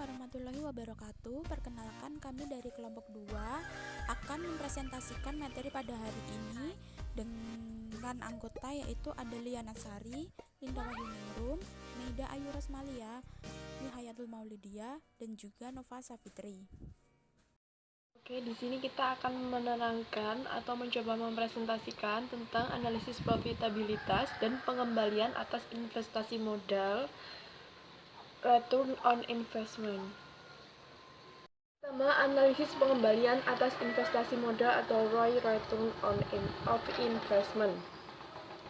warahmatullahi wabarakatuh. Perkenalkan, kami dari kelompok 2 akan mempresentasikan materi pada hari ini dengan anggota yaitu Adelia Nasari, Linda Wahyuningrum, Meida Ayu Rosmalia, Nihayatul Maulidia, dan juga Nova Safitri. Oke, di sini kita akan menerangkan atau mencoba mempresentasikan tentang analisis profitabilitas dan pengembalian atas investasi modal, return on investment. Pertama, analisis pengembalian atas investasi modal atau ROI, return on investment.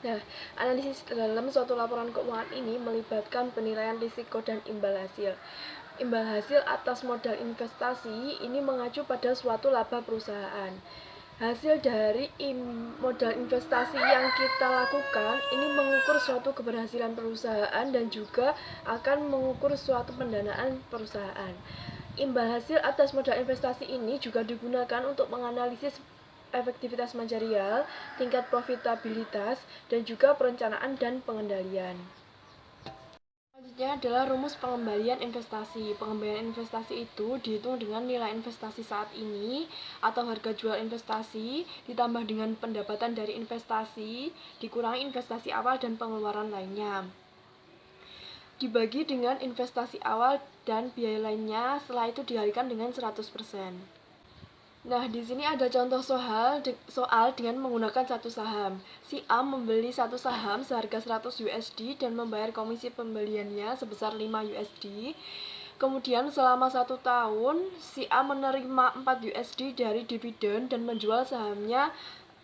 Nah, analisis dalam suatu laporan keuangan ini melibatkan penilaian risiko dan imbal hasil. Imbal hasil atas modal investasi ini mengacu pada suatu laba perusahaan. Hasil dari modal investasi yang kita lakukan ini mengukur suatu keberhasilan perusahaan dan juga akan mengukur suatu pendanaan perusahaan. Imbal hasil atas modal investasi ini juga digunakan untuk menganalisis efektivitas manajerial, tingkat profitabilitas, dan juga perencanaan dan pengendalian. Selanjutnya adalah rumus pengembalian investasi. Pengembalian investasi itu dihitung dengan nilai investasi saat ini atau harga jual investasi ditambah dengan pendapatan dari investasi dikurangi investasi awal dan pengeluaran lainnya. Dibagi dengan investasi awal dan biaya lainnya, setelah itu dikalikan dengan 100%. Nah, di sini ada contoh soal dengan menggunakan satu saham. Si A membeli satu saham seharga 100 USD dan membayar komisi pembeliannya sebesar 5 USD. Kemudian selama 1 tahun, si A menerima 4 USD dari dividen dan menjual sahamnya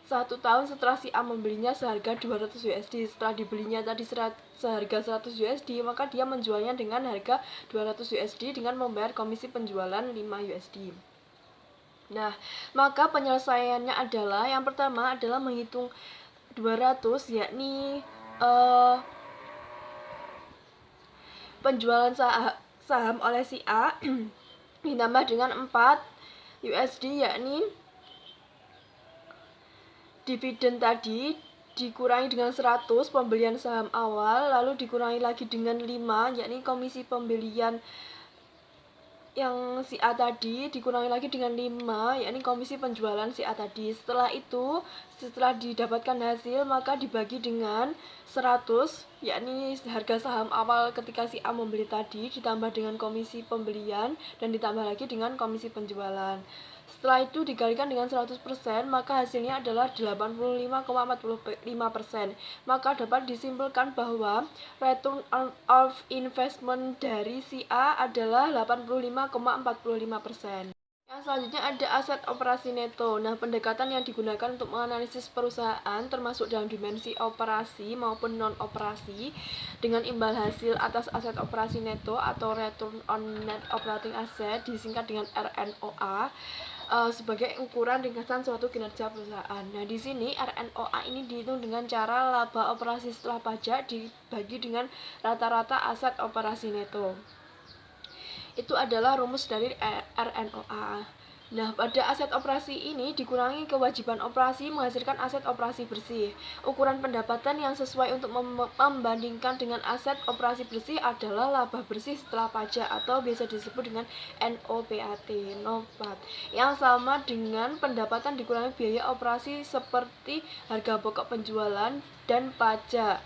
1 tahun setelah si A membelinya seharga 200 USD. Setelah dibelinya tadi seharga 100 USD, maka dia menjualnya dengan harga 200 USD dengan membayar komisi penjualan 5 USD. Nah, maka penyelesaiannya adalah yang pertama adalah menghitung 200, yakni penjualan saham oleh si A ditambah dengan 4 USD, yakni dividen tadi dikurangi dengan 100 pembelian saham awal, lalu dikurangi lagi dengan 5, yakni komisi pembelian yang si A tadi dikurangi lagi dengan 5, yakni komisi penjualan si A tadi. Setelah itu, setelah didapatkan hasil, maka dibagi dengan 100, yakni harga saham awal ketika si A membeli tadi, ditambah dengan komisi pembelian, dan ditambah lagi dengan komisi penjualan. Setelah itu dikalikan dengan 100%, maka hasilnya adalah 85,45%. Maka dapat disimpulkan bahwa return of investment dari si A adalah 85,45%. Yang selanjutnya ada aset operasi neto. Nah, pendekatan yang digunakan untuk menganalisis perusahaan termasuk dalam dimensi operasi maupun non-operasi dengan imbal hasil atas aset operasi neto atau return on net operating asset disingkat dengan RNOA sebagai ukuran ringkasan suatu kinerja perusahaan. Nah, di sini RNOA ini dihitung dengan cara laba operasi setelah pajak dibagi dengan rata-rata aset operasi neto. Itu adalah rumus dari RNOA. Nah, pada aset operasi ini dikurangi kewajiban operasi menghasilkan aset operasi bersih. Ukuran pendapatan yang sesuai untuk membandingkan dengan aset operasi bersih adalah laba bersih setelah pajak atau biasa disebut dengan NOPAT, NOPAT, yang sama dengan pendapatan dikurangi biaya operasi seperti harga pokok penjualan dan pajak.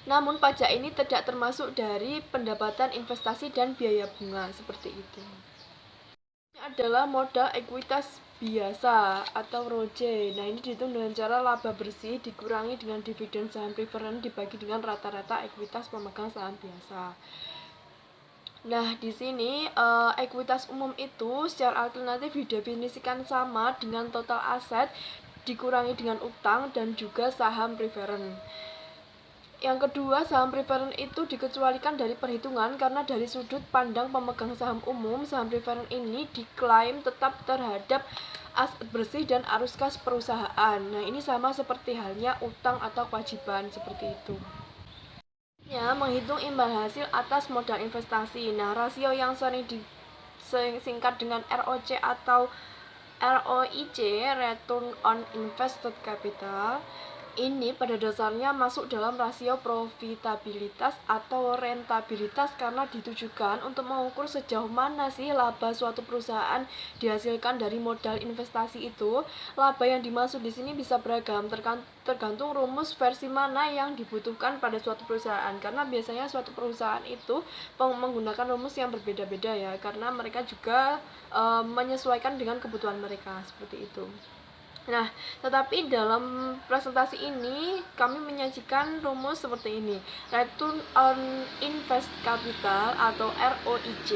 Namun pajak ini tidak termasuk dari pendapatan investasi dan biaya bunga seperti itu. Ini adalah modal ekuitas biasa atau ROJE. Nah, ini dihitung dengan cara laba bersih dikurangi dengan dividen saham preferen dibagi dengan rata-rata ekuitas pemegang saham biasa. Nah, di sini ekuitas umum itu secara alternatif didefinisikan sama dengan total aset dikurangi dengan utang dan juga saham preferen. Yang kedua, saham preferen itu dikecualikan dari perhitungan karena dari sudut pandang pemegang saham umum, saham preferen ini diklaim tetap terhadap aset bersih dan arus kas perusahaan. Nah, ini sama seperti halnya utang atau kewajiban seperti itu. Ya, menghitung imbal hasil atas modal investasi. Nah, rasio yang sering disingkat dengan ROC atau ROIC, Return on Invested Capital, Ini pada dasarnya masuk dalam rasio profitabilitas atau rentabilitas karena ditujukan untuk mengukur sejauh mana sih laba suatu perusahaan dihasilkan dari modal investasi itu. Laba yang dimaksud di sini bisa beragam tergantung rumus versi mana yang dibutuhkan pada suatu perusahaan. Karena biasanya suatu perusahaan itu menggunakan rumus yang berbeda-beda ya, karena mereka juga menyesuaikan dengan kebutuhan mereka seperti itu. Nah, tetapi dalam presentasi ini kami menyajikan rumus seperti ini. Return on Invest Capital atau ROIC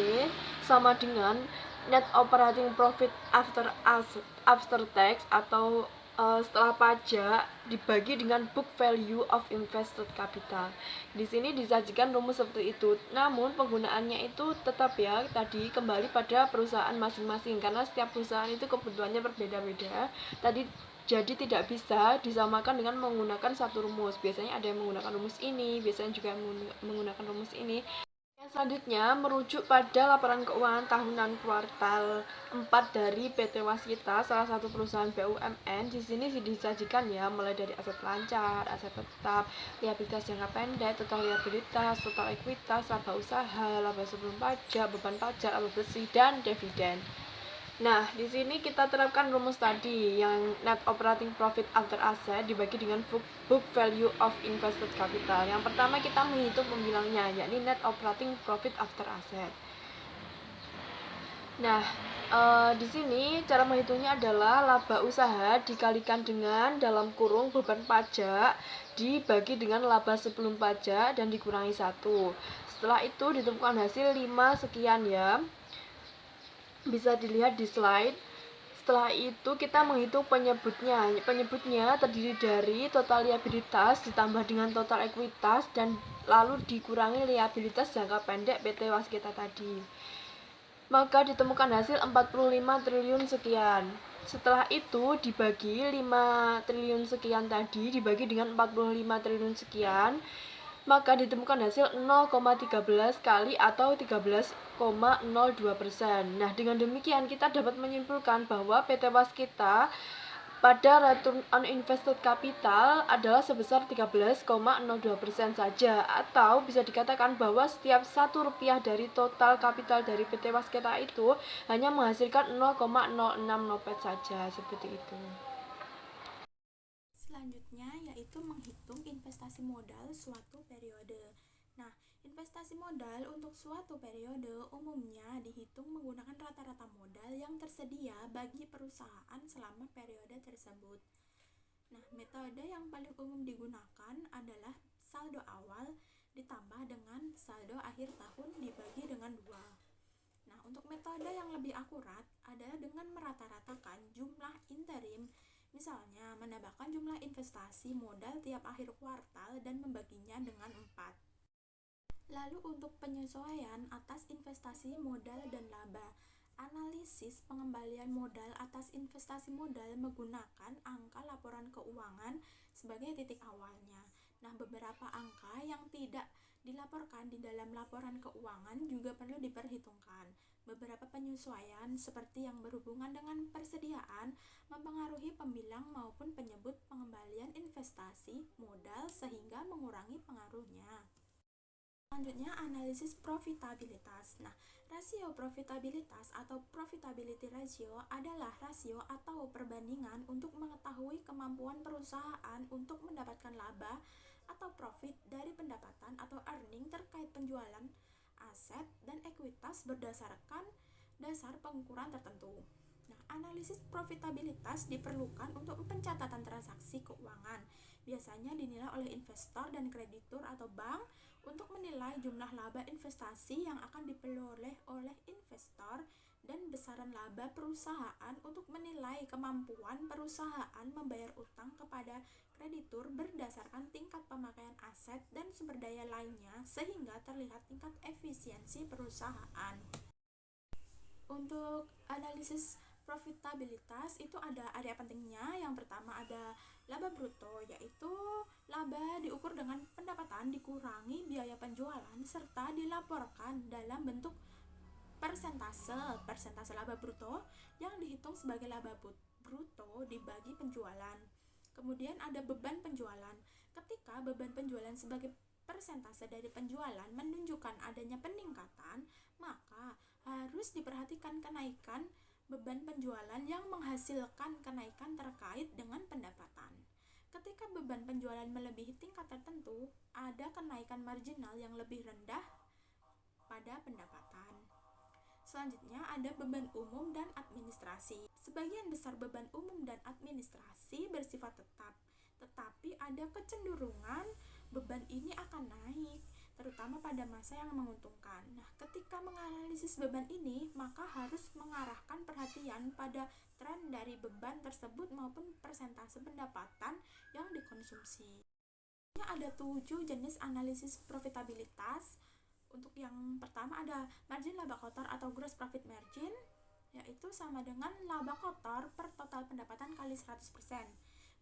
sama dengan Net Operating Profit after tax atau setelah pajak dibagi dengan book value of invested capital. Di sini disajikan rumus seperti itu. Namun penggunaannya itu tetap ya tadi kembali pada perusahaan masing-masing karena setiap perusahaan itu kebutuhannya berbeda-beda. Jadi tidak bisa disamakan dengan menggunakan satu rumus. Biasanya ada yang menggunakan rumus ini, biasanya juga menggunakan rumus ini. Yang selanjutnya merujuk pada laporan keuangan tahunan kuartal 4 dari PT Waskita, salah satu perusahaan BUMN. Di sini disajikan ya mulai dari aset lancar, aset tetap, liabilitas jangka pendek, total liabilitas, total ekuitas, laba usaha, laba sebelum pajak, beban pajak, laba bersih, dan dividen. Nah, di sini kita terapkan rumus tadi yang net operating profit after asset dibagi dengan book value of invested capital. Yang pertama kita menghitung pembilangnya, yakni net operating profit after asset. Nah, di sini cara menghitungnya adalah laba usaha dikalikan dengan dalam kurung beban pajak dibagi dengan laba sebelum pajak dan dikurangi 1. Setelah itu ditemukan hasil 5 sekian ya. Bisa dilihat di slide. Setelah itu kita menghitung penyebutnya. Penyebutnya terdiri dari total liabilitas ditambah dengan total ekuitas dan lalu dikurangi liabilitas jangka pendek PT Waskita tadi. Maka ditemukan hasil 45 triliun sekian. Setelah itu dibagi 5 triliun sekian tadi dibagi dengan 45 triliun sekian, maka ditemukan hasil 0,13 kali atau 13,02%. Nah, dengan demikian kita dapat menyimpulkan bahwa PT Waskita pada return on invested capital adalah sebesar 13,02% saja, atau bisa dikatakan bahwa setiap Rp1 dari total kapital dari PT Waskita itu hanya menghasilkan 0,06 nopet saja, seperti itu. Selanjutnya yaitu menghitung investasi modal suatu periode. Nah, investasi modal untuk suatu periode umumnya dihitung menggunakan rata-rata modal yang tersedia bagi perusahaan selama periode tersebut. Nah, metode yang paling umum digunakan adalah saldo awal ditambah dengan saldo akhir tahun dibagi dengan 2. Nah, untuk metode yang lebih akurat adalah dengan merata-ratakan jumlah interim. Misalnya, menambahkan jumlah investasi modal tiap akhir kuartal dan membaginya dengan 4. Lalu untuk penyesuaian atas investasi modal dan laba, analisis pengembalian modal atas investasi modal menggunakan angka laporan keuangan sebagai titik awalnya. Nah, beberapa angka yang tidak dilaporkan di dalam laporan keuangan juga perlu diperhitungkan. Beberapa penyesuaian seperti yang berhubungan dengan persediaan mempengaruhi pembilang maupun penyebut pengembalian investasi modal sehingga mengurangi pengaruhnya. Selanjutnya analisis profitabilitas. Nah, rasio profitabilitas atau profitability ratio adalah rasio atau perbandingan untuk mengetahui kemampuan perusahaan untuk mendapatkan laba atau profit dari pendapatan atau earning terkait penjualan aset dan ekuitas berdasarkan dasar pengukuran tertentu. Nah, analisis profitabilitas diperlukan untuk pencatatan transaksi keuangan. Biasanya dinilai oleh investor dan kreditur atau bank untuk menilai jumlah laba investasi yang akan diperoleh oleh investor dan besaran laba perusahaan untuk menilai kemampuan perusahaan membayar utang kepada kreditur berdasarkan tingkat pemakaian aset dan sumber daya lainnya sehingga terlihat tingkat efisiensi perusahaan. Untuk analisis profitabilitas itu ada area pentingnya. Yang pertama ada laba bruto, yaitu laba diukur dengan pendapatan dikurangi biaya penjualan serta dilaporkan dalam bentuk persentase laba bruto yang dihitung sebagai laba bruto dibagi penjualan. Kemudian ada beban penjualan. Ketika beban penjualan sebagai persentase dari penjualan menunjukkan adanya peningkatan, maka harus diperhatikan kenaikan beban penjualan yang menghasilkan kenaikan terkait dengan pendapatan. Ketika beban penjualan melebihi tingkat tertentu, ada kenaikan marginal yang lebih rendah pada pendapatan. Selanjutnya ada beban umum dan administrasi. Sebagian besar beban umum dan administrasi bersifat tetap, tetapi ada kecenderungan beban ini akan naik, terutama pada masa yang menguntungkan. Nah, ketika menganalisis beban ini, maka harus mengarahkan perhatian pada tren dari beban tersebut maupun persentase pendapatan yang dikonsumsi. Ada 7 jenis analisis profitabilitas. Untuk yang pertama ada margin laba kotor atau gross profit margin, yaitu sama dengan laba kotor per total pendapatan kali 100%.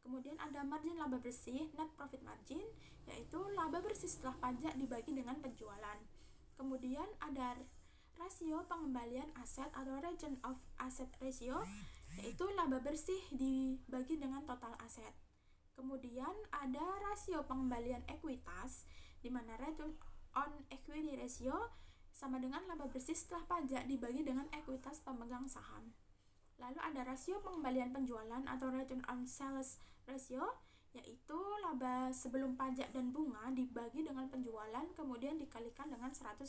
Kemudian ada margin laba bersih, net profit margin, yaitu laba bersih setelah pajak dibagi dengan penjualan. Kemudian ada rasio pengembalian aset atau return of asset ratio, yaitu laba bersih dibagi dengan total aset. Kemudian ada rasio pengembalian ekuitas, di mana return on equity ratio sama dengan laba bersih setelah pajak dibagi dengan ekuitas pemegang saham. Lalu ada rasio pengembalian penjualan atau return on sales ratio, yaitu laba sebelum pajak dan bunga dibagi dengan penjualan kemudian dikalikan dengan 100%.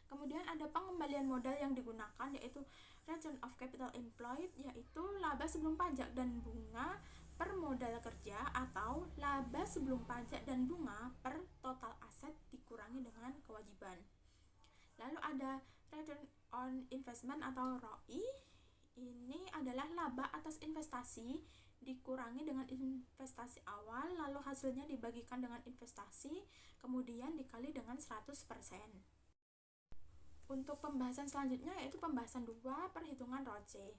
Kemudian ada pengembalian modal yang digunakan, yaitu return of capital employed, yaitu laba sebelum pajak dan bunga per modal kerja atau laba sebelum pajak dan bunga per total aset dikurangi dengan kewajiban. Lalu ada return on investment atau ROI. Ini adalah laba atas investasi dikurangi dengan investasi awal, lalu hasilnya dibagikan dengan investasi, kemudian dikali dengan 100%. Untuk pembahasan selanjutnya yaitu pembahasan 2, perhitungan ROCE.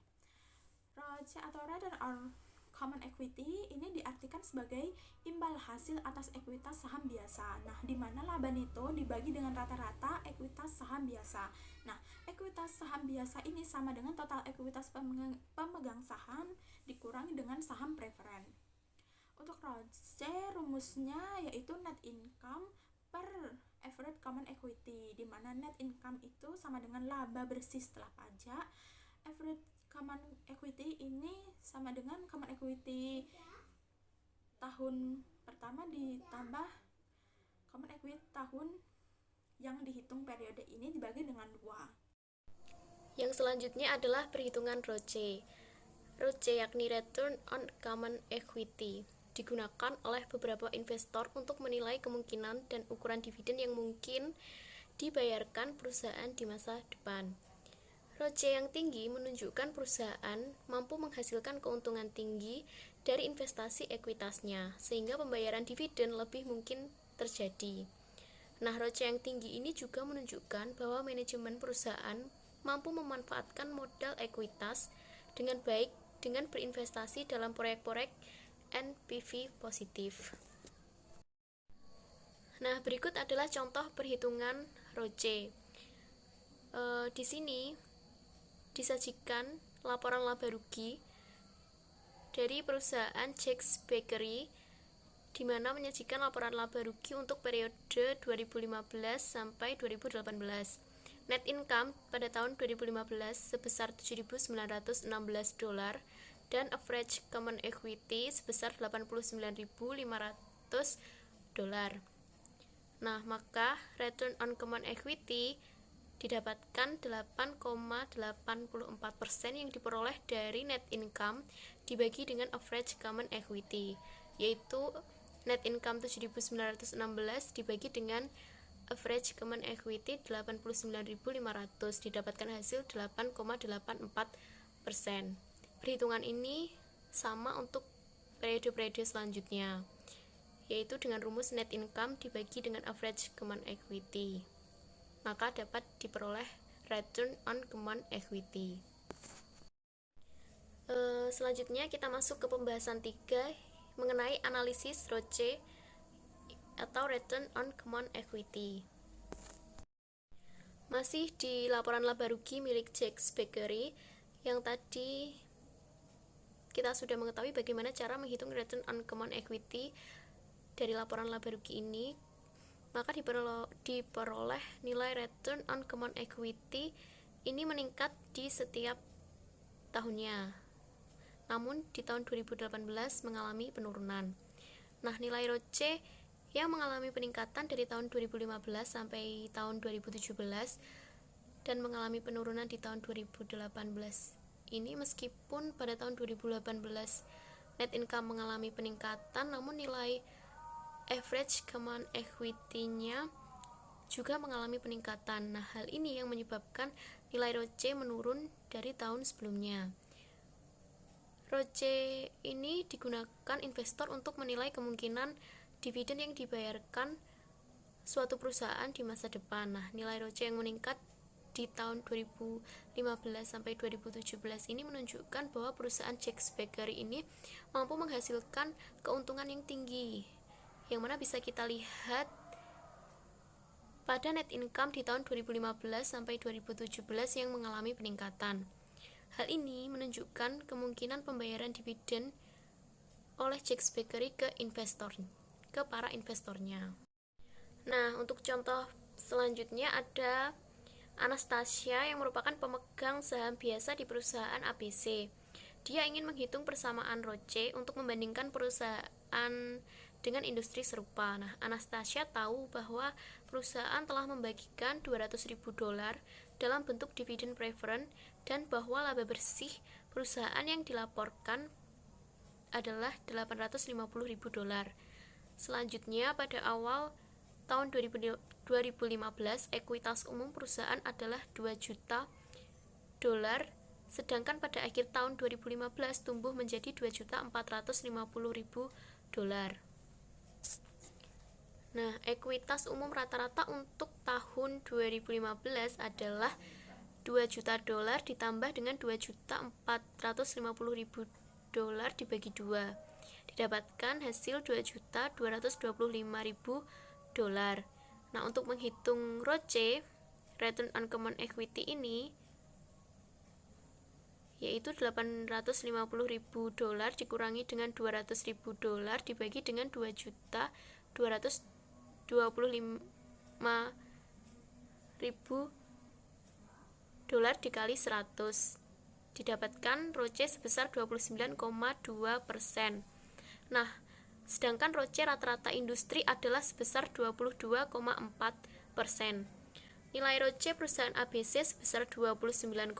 ROCE atau return on common equity ini diartikan sebagai imbal hasil atas ekuitas saham biasa. Nah, di mana laba neto dibagi dengan rata-rata ekuitas saham biasa. Nah, ekuitas saham biasa ini sama dengan total ekuitas pemegang saham dikurangi dengan saham preferen. Untuk ROCE rumusnya yaitu net income per average common equity, di mana net income itu sama dengan laba bersih setelah pajak. Average common equity ini sama dengan common equity tahun pertama ditambah common equity tahun yang dihitung periode ini dibagi dengan 2. Yang selanjutnya adalah perhitungan ROCE. ROCE yakni Return on Common Equity, digunakan oleh beberapa investor untuk menilai kemungkinan dan ukuran dividen yang mungkin dibayarkan perusahaan di masa depan. ROCE yang tinggi menunjukkan perusahaan mampu menghasilkan keuntungan tinggi dari investasi ekuitasnya, sehingga pembayaran dividen lebih mungkin terjadi. Nah, ROCE yang tinggi ini juga menunjukkan bahwa manajemen perusahaan mampu memanfaatkan modal ekuitas dengan baik dengan berinvestasi dalam proyek-proyek NPV positif. Nah, berikut adalah contoh perhitungan ROCE. Di sini disajikan laporan laba rugi dari perusahaan Jack's Bakery, di mana menyajikan laporan laba rugi untuk periode 2015 sampai 2018. Net income pada tahun 2015 sebesar $7.916 dan average common equity sebesar $89.500. Nah, maka return on common equity didapatkan 8,84% yang diperoleh dari net income dibagi dengan average common equity, yaitu net income 7.916 dibagi dengan average common equity 89.500 didapatkan hasil 8,84%. Perhitungan ini sama untuk periode-periode selanjutnya, yaitu dengan rumus net income dibagi dengan average common equity, maka dapat diperoleh return on common equity. Selanjutnya kita masuk ke pembahasan 3 mengenai analisis ROCE atau return on common equity. Masih di laporan laba rugi milik Jack's Bakery yang tadi kita sudah mengetahui bagaimana cara menghitung return on common equity dari laporan laba rugi ini, maka diperoleh nilai return on common equity ini meningkat di setiap tahunnya. Namun di tahun 2018 mengalami penurunan. Nah, nilai ROCE yang mengalami peningkatan dari tahun 2015 sampai tahun 2017 dan mengalami penurunan di tahun 2018 ini, meskipun pada tahun 2018 net income mengalami peningkatan, namun nilai average common equity-nya juga mengalami peningkatan. Nah, hal ini yang menyebabkan nilai ROCE menurun dari tahun sebelumnya. ROCE ini digunakan investor untuk menilai kemungkinan dividen yang dibayarkan suatu perusahaan di masa depan. Nah, nilai ROCE yang meningkat di tahun 2015 sampai 2017 ini menunjukkan bahwa perusahaan Jack's Bakery ini mampu menghasilkan keuntungan yang tinggi, yang mana bisa kita lihat pada net income di tahun 2015 sampai 2017 yang mengalami peningkatan. Hal ini menunjukkan kemungkinan pembayaran dividen oleh Jack's Bakery ke para investornya. Nah, untuk contoh selanjutnya ada Anastasia yang merupakan pemegang saham biasa di perusahaan ABC. Dia ingin menghitung persamaan ROCE untuk membandingkan perusahaan dengan industri serupa. Nah, Anastasia tahu bahwa perusahaan telah membagikan $200.000 dalam bentuk dividen preferred dan bahwa laba bersih perusahaan yang dilaporkan adalah $850.000. Selanjutnya, pada awal tahun 2015, ekuitas umum perusahaan adalah $2 juta, sedangkan pada akhir tahun 2015 tumbuh menjadi $2.450.000. Nah, ekuitas umum rata-rata untuk tahun 2015 adalah $2 juta ditambah dengan $2.450.000 dibagi 2. Didapatkan hasil $2.225.000. Nah, untuk menghitung ROCE, return on common equity ini, yaitu $850.000 dikurangi dengan $200.000 dibagi dengan $2.225.000 dikali 100, didapatkan ROCE sebesar 29,2%. Nah, sedangkan ROCE rata-rata industri adalah sebesar 22,4%. Nilai ROCE perusahaan ABC sebesar 29,2%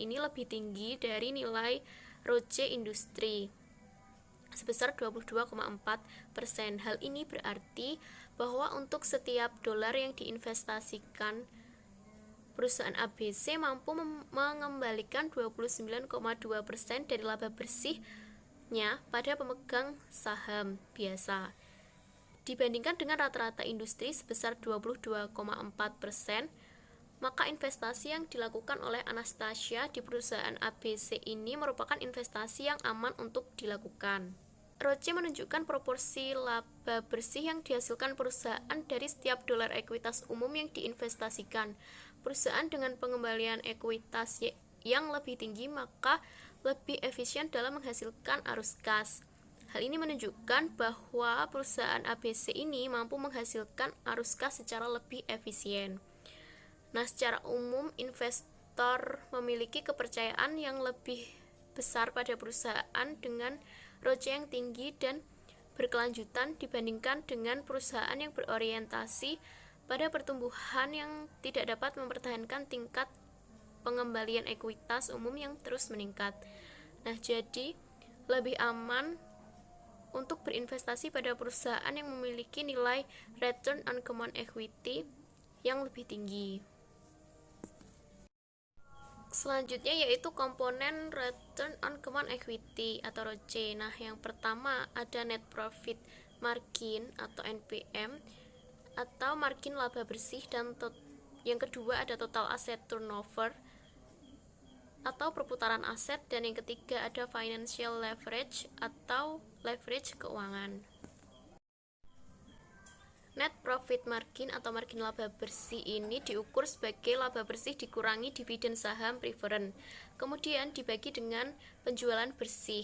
ini lebih tinggi dari nilai ROCE industri sebesar 22,4%. Hal ini berarti bahwa untuk setiap dolar yang diinvestasikan, perusahaan ABC mampu mengembalikan 29,2% dari laba bersihnya pada pemegang saham biasa. Dibandingkan dengan rata-rata industri sebesar 22,4%, maka investasi yang dilakukan oleh Anastasia di perusahaan ABC ini merupakan investasi yang aman untuk dilakukan. ROCE menunjukkan proporsi laba bersih yang dihasilkan perusahaan dari setiap dolar ekuitas umum yang diinvestasikan. Perusahaan dengan pengembalian ekuitas yang lebih tinggi maka lebih efisien dalam menghasilkan arus kas. Hal ini menunjukkan bahwa perusahaan ABC ini mampu menghasilkan arus kas secara lebih efisien. Nah, secara umum investor memiliki kepercayaan yang lebih besar pada perusahaan dengan ROCE yang tinggi dan berkelanjutan dibandingkan dengan perusahaan yang berorientasi pada pertumbuhan yang tidak dapat mempertahankan tingkat pengembalian ekuitas umum yang terus meningkat. Nah, jadi lebih aman untuk berinvestasi pada perusahaan yang memiliki nilai return on common equity yang lebih tinggi. Selanjutnya yaitu komponen return on common equity atau ROCE. Nah, yang pertama ada net profit margin atau NPM atau margin laba bersih, dan yang kedua ada total asset turnover atau perputaran aset, dan yang ketiga ada financial leverage atau leverage keuangan. Net profit margin atau margin laba bersih ini diukur sebagai laba bersih dikurangi dividen saham preferen, kemudian dibagi dengan penjualan bersih.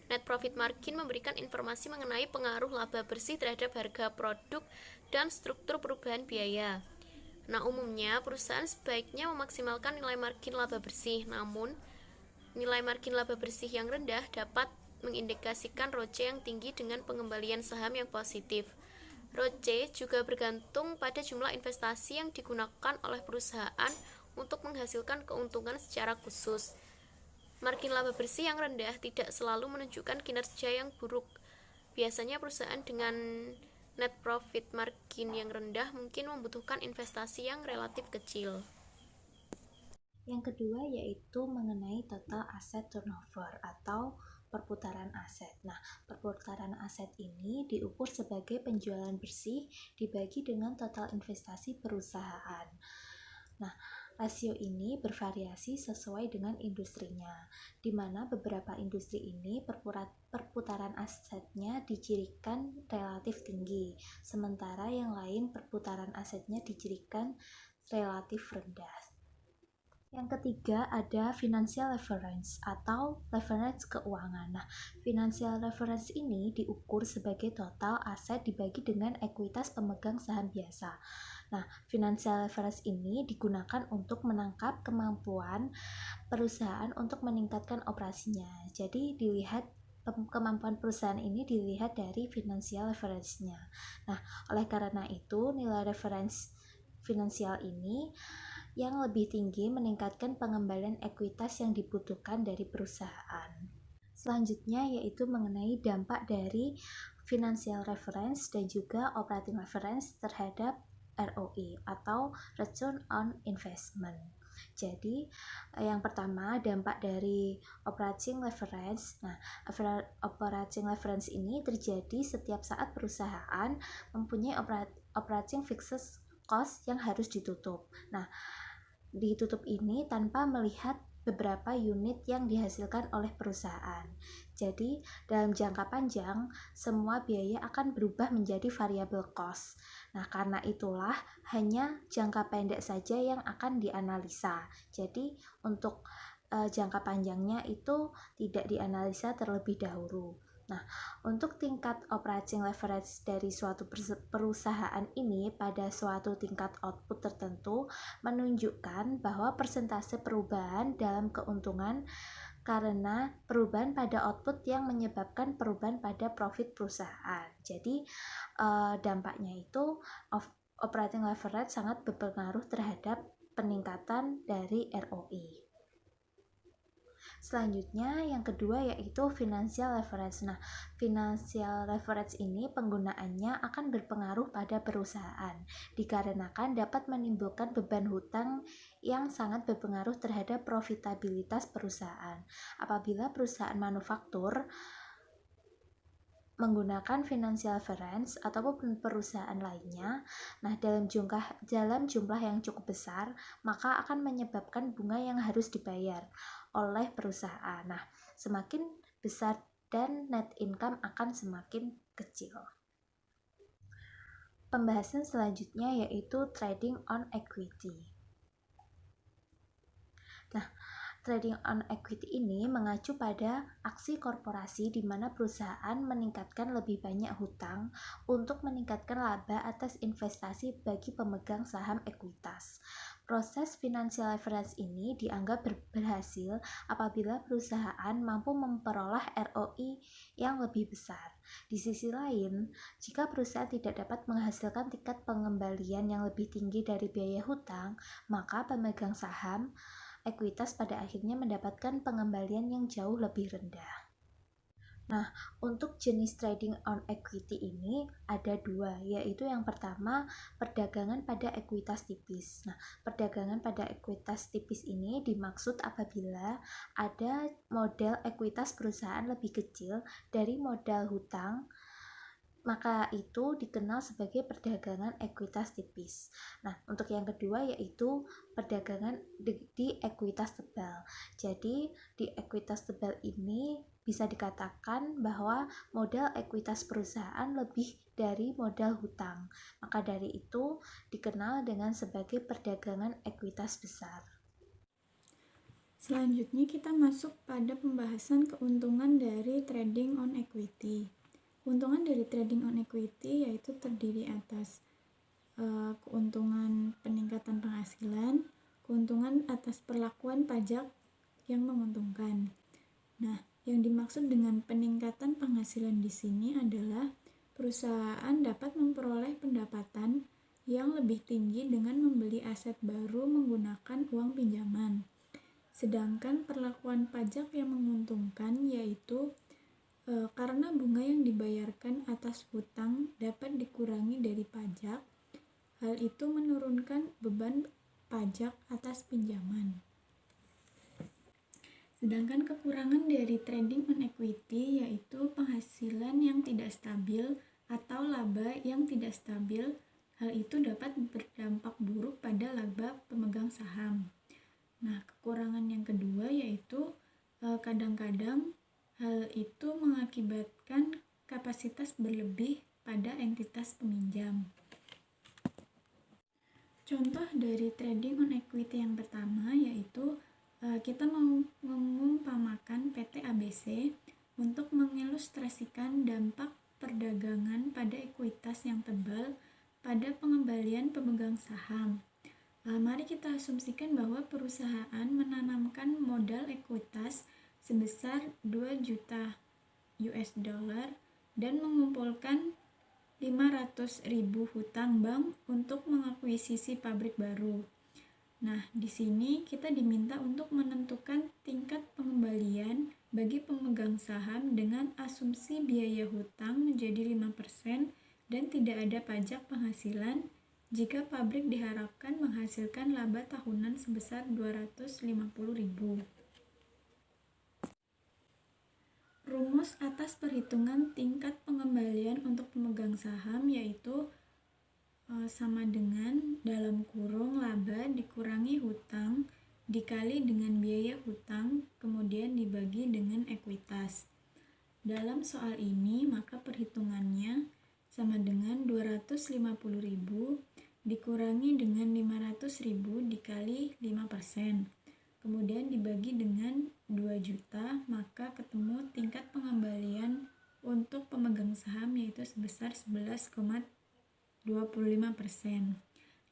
Net profit margin memberikan informasi mengenai pengaruh laba bersih terhadap harga produk dan struktur perubahan biaya. Nah, umumnya perusahaan sebaiknya memaksimalkan nilai margin laba bersih, namun nilai margin laba bersih yang rendah dapat mengindikasikan ROCE yang tinggi dengan pengembalian saham yang positif. ROCE juga bergantung pada jumlah investasi yang digunakan oleh perusahaan untuk menghasilkan keuntungan secara khusus. Margin laba bersih yang rendah tidak selalu menunjukkan kinerja yang buruk. Biasanya perusahaan dengan net profit margin yang rendah mungkin membutuhkan investasi yang relatif kecil. Yang kedua yaitu mengenai total asset turnover atau perputaran aset. Nah, perputaran aset ini diukur sebagai penjualan bersih dibagi dengan total investasi perusahaan. Nah, rasio ini bervariasi sesuai dengan industrinya, di mana beberapa industri ini perputaran asetnya dicirikan relatif tinggi, sementara yang lain perputaran asetnya dicirikan relatif rendah. Yang ketiga ada financial leverage atau leverage keuangan. Nah, financial leverage ini diukur sebagai total aset dibagi dengan ekuitas pemegang saham biasa. Nah, financial leverage ini digunakan untuk menangkap kemampuan perusahaan untuk meningkatkan operasinya. Jadi dilihat kemampuan perusahaan ini dilihat dari financial leverage-nya. Nah, oleh karena itu nilai reference finansial ini yang lebih tinggi meningkatkan pengembalian ekuitas yang dibutuhkan dari perusahaan. Selanjutnya yaitu mengenai dampak dari financial reference dan juga operating reference terhadap ROI atau return on investment. Jadi yang pertama dampak dari operating leverage. Nah, operating leverage ini terjadi setiap saat perusahaan mempunyai operating fixed cost yang harus ditutup. Nah, ditutup ini tanpa melihat beberapa unit yang dihasilkan oleh perusahaan. Jadi, dalam jangka panjang, semua biaya akan berubah menjadi variable cost. Nah, karena itulah hanya jangka pendek saja yang akan dianalisa. Jadi, untuk jangka panjangnya itu tidak dianalisa terlebih dahulu. Nah, untuk tingkat operating leverage dari suatu perusahaan ini pada suatu tingkat output tertentu menunjukkan bahwa persentase perubahan dalam keuntungan karena perubahan pada output yang menyebabkan perubahan pada profit perusahaan. Jadi, dampaknya itu operating leverage sangat berpengaruh terhadap peningkatan dari ROI. Selanjutnya yang kedua yaitu financial leverage. Nah, financial leverage ini penggunaannya akan berpengaruh pada perusahaan dikarenakan dapat menimbulkan beban hutang yang sangat berpengaruh terhadap profitabilitas perusahaan. Apabila perusahaan manufaktur menggunakan financial leverage ataupun perusahaan lainnya, nah dalam jumlah yang cukup besar, maka akan menyebabkan bunga yang harus dibayar oleh perusahaan. Nah, semakin besar dan net income akan semakin kecil. Pembahasan selanjutnya yaitu trading on equity. Nah, trading on equity ini mengacu pada aksi korporasi di mana perusahaan meningkatkan lebih banyak hutang untuk meningkatkan laba atas investasi bagi pemegang saham ekuitas. Proses financial leverage ini dianggap berhasil apabila perusahaan mampu memperoleh ROI yang lebih besar. Di sisi lain, jika perusahaan tidak dapat menghasilkan tingkat pengembalian yang lebih tinggi dari biaya hutang, maka pemegang saham ekuitas pada akhirnya mendapatkan pengembalian yang jauh lebih rendah. Nah, untuk jenis trading on equity ini ada dua, yaitu yang pertama perdagangan pada ekuitas tipis. Nah, perdagangan pada ekuitas tipis ini dimaksud apabila ada modal ekuitas perusahaan lebih kecil dari modal hutang, maka itu dikenal sebagai perdagangan ekuitas tipis. Nah, untuk yang kedua yaitu perdagangan di ekuitas tebal. Jadi, di ekuitas tebal ini bisa dikatakan bahwa modal ekuitas perusahaan lebih dari modal hutang. Maka dari itu dikenal dengan sebagai perdagangan ekuitas besar. Selanjutnya kita masuk pada pembahasan keuntungan dari trading on equity. Keuntungan dari trading on equity yaitu terdiri atas keuntungan peningkatan penghasilan, keuntungan atas perlakuan pajak yang menguntungkan. Nah, yang dimaksud dengan peningkatan penghasilan di sini adalah perusahaan dapat memperoleh pendapatan yang lebih tinggi dengan membeli aset baru menggunakan uang pinjaman. Sedangkan perlakuan pajak yang menguntungkan yaitu karena bunga yang dibayarkan atas hutang dapat dikurangi dari pajak, hal itu menurunkan beban pajak atas pinjaman. Sedangkan kekurangan dari trading on equity yaitu penghasilan yang tidak stabil atau laba yang tidak stabil. Hal itu dapat berdampak buruk pada laba pemegang saham. Nah, kekurangan yang kedua yaitu kadang-kadang hal itu mengakibatkan kapasitas berlebih pada entitas peminjam. Contoh dari trading on equity yang pertama yaitu kita mengumpamakan PT ABC untuk mengilustrasikan dampak perdagangan pada ekuitas yang tebal pada pengembalian pemegang saham. Mari kita asumsikan bahwa perusahaan menanamkan modal ekuitas sebesar 2 juta US dollar dan mengumpulkan 500.000 hutang bank untuk mengakuisisi pabrik baru. Nah, di sini kita diminta untuk menentukan tingkat pengembalian bagi pemegang saham dengan asumsi biaya hutang menjadi 5% dan tidak ada pajak penghasilan jika pabrik diharapkan menghasilkan laba tahunan sebesar 250.000. Rumus atas perhitungan tingkat pengembalian untuk pemegang saham yaitu sama dengan dalam kurung laba dikurangi hutang dikali dengan biaya hutang kemudian dibagi dengan ekuitas. Dalam soal ini maka perhitungannya sama dengan 250.000 dikurangi dengan 500.000 dikali 5%. Kemudian dibagi dengan 2 juta, maka ketemu tingkat pengembalian untuk pemegang saham yaitu sebesar 11,25%.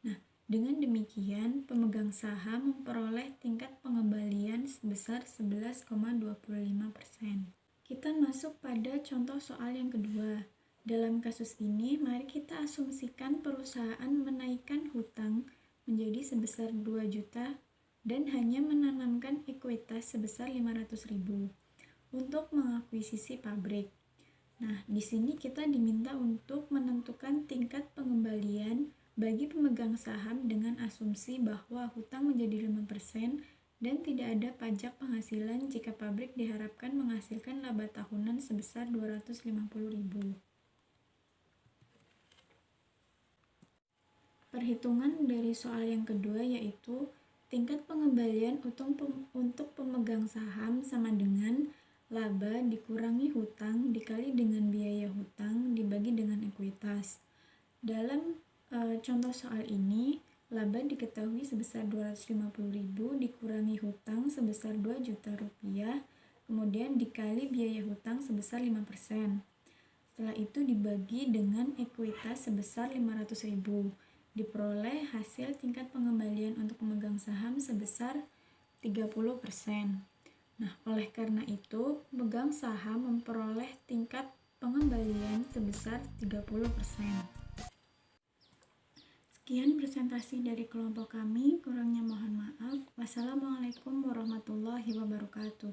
Nah, dengan demikian pemegang saham memperoleh tingkat pengembalian sebesar 11,25%. Kita masuk pada contoh soal yang kedua. Dalam kasus ini, mari kita asumsikan perusahaan menaikkan hutang menjadi sebesar 2 juta dan hanya menanamkan ekuitas sebesar 500.000 untuk mengakuisisi pabrik. Nah, di sini kita diminta untuk menentukan tingkat pengembalian bagi pemegang saham dengan asumsi bahwa hutang menjadi 5% dan tidak ada pajak penghasilan jika pabrik diharapkan menghasilkan laba tahunan sebesar 250.000. Perhitungan dari soal yang kedua yaitu tingkat pengembalian untuk pemegang saham sama dengan laba dikurangi hutang dikali dengan biaya hutang dibagi dengan ekuitas. Dalam contoh soal ini, laba diketahui sebesar 250.000 dikurangi hutang sebesar 2 juta rupiah, kemudian dikali biaya hutang sebesar 5%. Setelah itu dibagi dengan ekuitas sebesar 500.000. Diperoleh hasil tingkat pengembalian untuk pemegang saham sebesar 30%. Nah, oleh karena itu, pemegang saham memperoleh tingkat pengembalian sebesar 30%. Sekian presentasi dari kelompok kami, kurangnya mohon maaf. Wassalamualaikum warahmatullahi wabarakatuh.